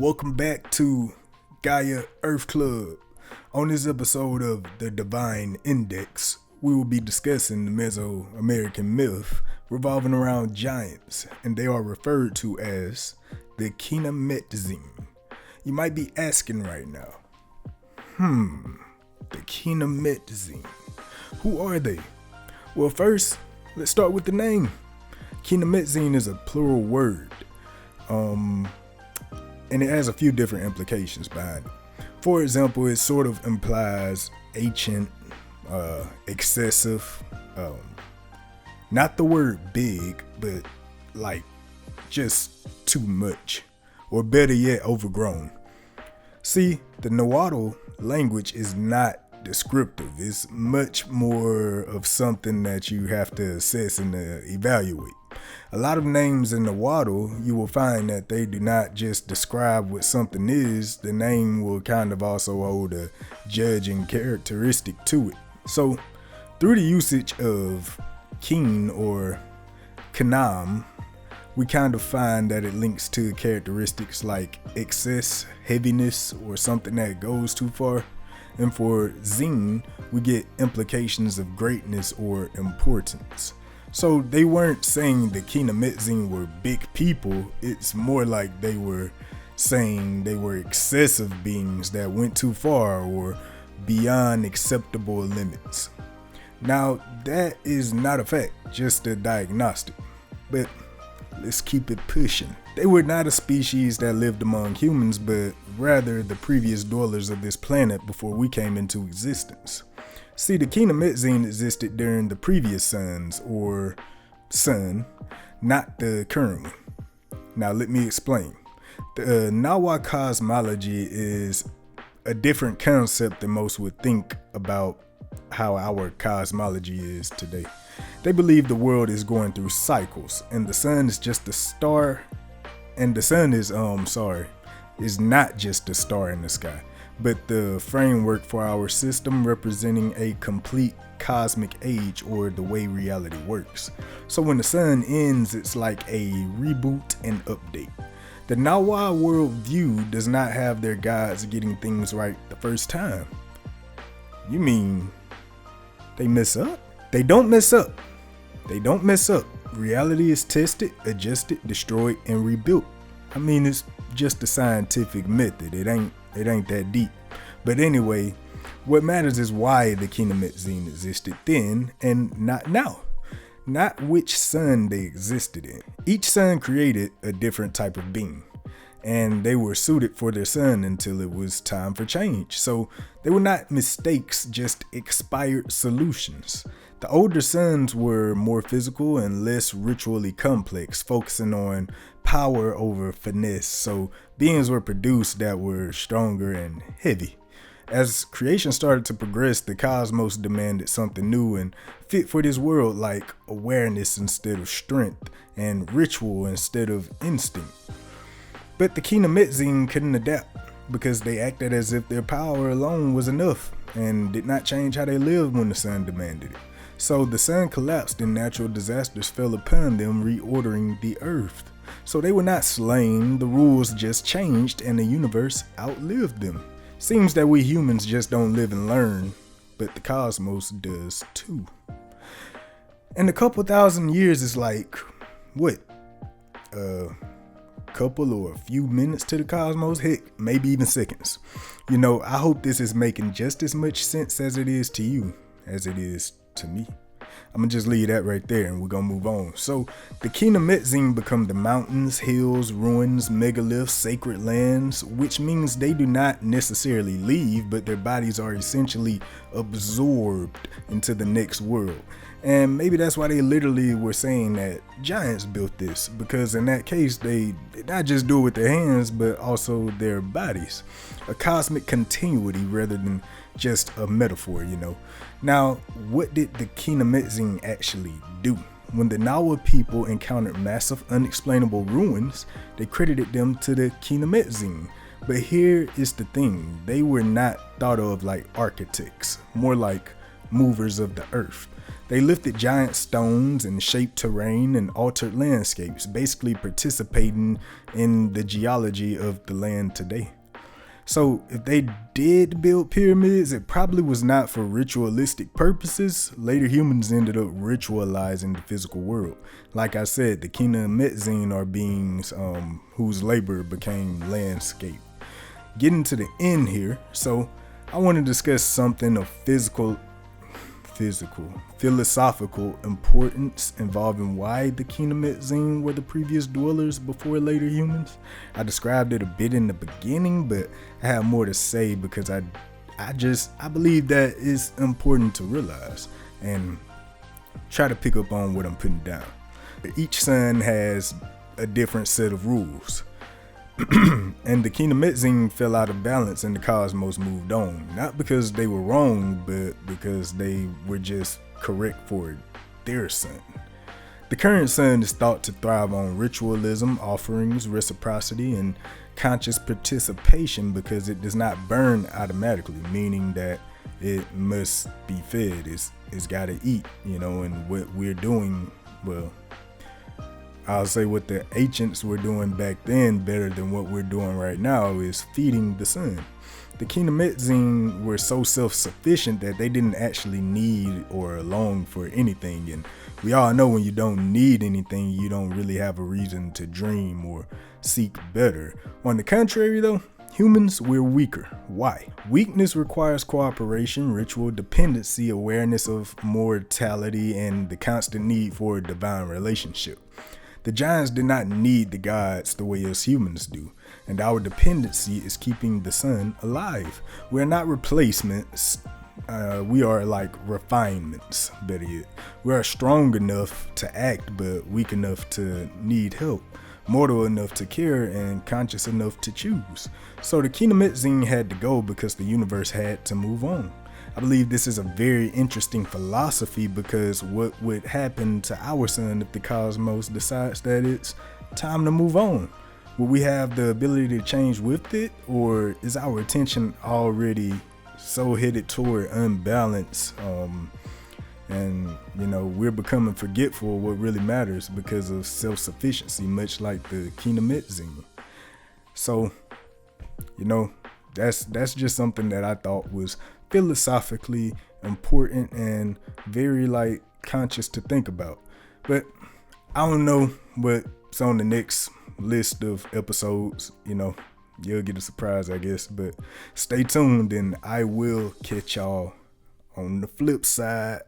Welcome back to Gaia Earth Club. On this episode of The Divine Index, we will be discussing the Mesoamerican myth revolving around giants, and they are referred to as the Quinametzin. You might be asking right now, the Quinametzin, who are they? Well, first, let's start with the name. Quinametzin is a plural word, and it has a few different implications behind it. For example, it sort of implies ancient, excessive, not the word big, but like just too much, or better yet, overgrown. See, the Nahua language is not descriptive. It's much more of something that you have to assess and evaluate. A lot of names in Nahua, you will find that they do not just describe what something is. The name will kind of also hold a judging characteristic to it. So, through the usage of kin or kanam, we kind of find that it links to characteristics like excess, heaviness, or something that goes too far. And for zine, we get implications of greatness or importance. So they weren't saying the Quinametzin were big people. It's more like they were saying they were excessive beings that went too far or beyond acceptable limits. Now, that is not a fact, just a diagnostic. But let's keep it pushing. They were not a species that lived among humans, but rather the previous dwellers of this planet before we came into existence. See, the Quinametzin existed during the previous suns, or sun, not the current one. Now let me explain. The Nahua cosmology is a different concept than most would think about how our cosmology is today. They believe the world is going through cycles, and the sun is just a star, and the sun is not just a star in the sky, but the framework for our system representing a complete cosmic age, or the way reality works. So when the sun ends, it's like a reboot and update. The Nahua worldview does not have their gods getting things right the first time. You mean they mess up? They don't mess up. They don't mess up. Reality is tested, adjusted, destroyed, and rebuilt. I mean, it's just a scientific method. It ain't that deep. But anyway, what matters is why the Quinametzin existed then and not now. Not which sun they existed in. Each sun created a different type of being, and they were suited for their sun until it was time for change. So they were not mistakes, just expired solutions. The older suns were more physical and less ritually complex, focusing on power over finesse. So beings were produced that were stronger and heavy. As creation started to progress, the cosmos demanded something new and fit for this world, like awareness instead of strength and ritual instead of instinct. But the Quinametzin couldn't adapt because they acted as if their power alone was enough and did not change how they lived when the sun demanded it. So the sun collapsed and natural disasters fell upon them, reordering the earth. So they were not slain, the rules just changed and the universe outlived them. Seems that we humans just don't live and learn, but the cosmos does too. And a couple thousand years is like, what? A couple or a few minutes to the cosmos? Heck, maybe even seconds. You know, I hope this is making just as much sense as it is to you, as it is to me. I'm gonna just leave that right there and we're gonna move on. So the Quinametzin become the mountains, hills, ruins, megaliths, sacred lands, which means they do not necessarily leave, but their bodies are essentially absorbed into the next world. And maybe that's why they literally were saying that giants built this, because in that case, they did not just do it with their hands, but also their bodies. A cosmic continuity rather than just a metaphor, you know. Now, what did the Quinametzin actually do? When the Nahua people encountered massive unexplainable ruins, they credited them to the Quinametzin. But here is the thing, they were not thought of like architects, more like movers of the earth. They lifted giant stones and shaped terrain and altered landscapes, basically participating in the geology of the land today. So if they did build pyramids, it probably was not for ritualistic purposes. Later humans ended up ritualizing the physical world. Like I said, the Quinametzin are beings whose labor became landscape. Getting to the end here, so I want to discuss something of philosophical importance involving why the Quinametzin were the previous dwellers before later humans. I described it a bit in the beginning, but I have more to say because I believe that it's important to realize and try to pick up on what I'm putting down. Each sun has a different set of rules. And the Quinametzin fell out of balance and the cosmos moved on. Not because they were wrong, but because they were just correct for their sun. The current sun is thought to thrive on ritualism, offerings, reciprocity, and conscious participation because it does not burn automatically, meaning that it must be fed. It's got to eat, and what we're doing, well, I'll say what the ancients were doing back then better than what we're doing right now is feeding the sun. The Quinametzin were so self-sufficient that they didn't actually need or long for anything. And we all know when you don't need anything, you don't really have a reason to dream or seek better. On the contrary though, humans, we're weaker. Why? Weakness requires cooperation, ritual dependency, awareness of mortality, and the constant need for a divine relationship. The giants did not need the gods the way us humans do, and our dependency is keeping the sun alive. We're not replacements, we are like refinements, better yet. We are strong enough to act, but weak enough to need help, mortal enough to care, and conscious enough to choose. So the Quinametzin had to go because the universe had to move on. I believe this is a very interesting philosophy because what would happen to our sun if the cosmos decides that it's time to move on? Will we have the ability to change with it, or is our attention already so headed toward unbalance and we're becoming forgetful of what really matters because of self-sufficiency, much like the Quinametzin? So that's just something that I thought was philosophically important and very conscious to think about. But I don't know what's on the next list of episodes. You'll get a surprise, I guess, but stay tuned and I will catch y'all on the flip side.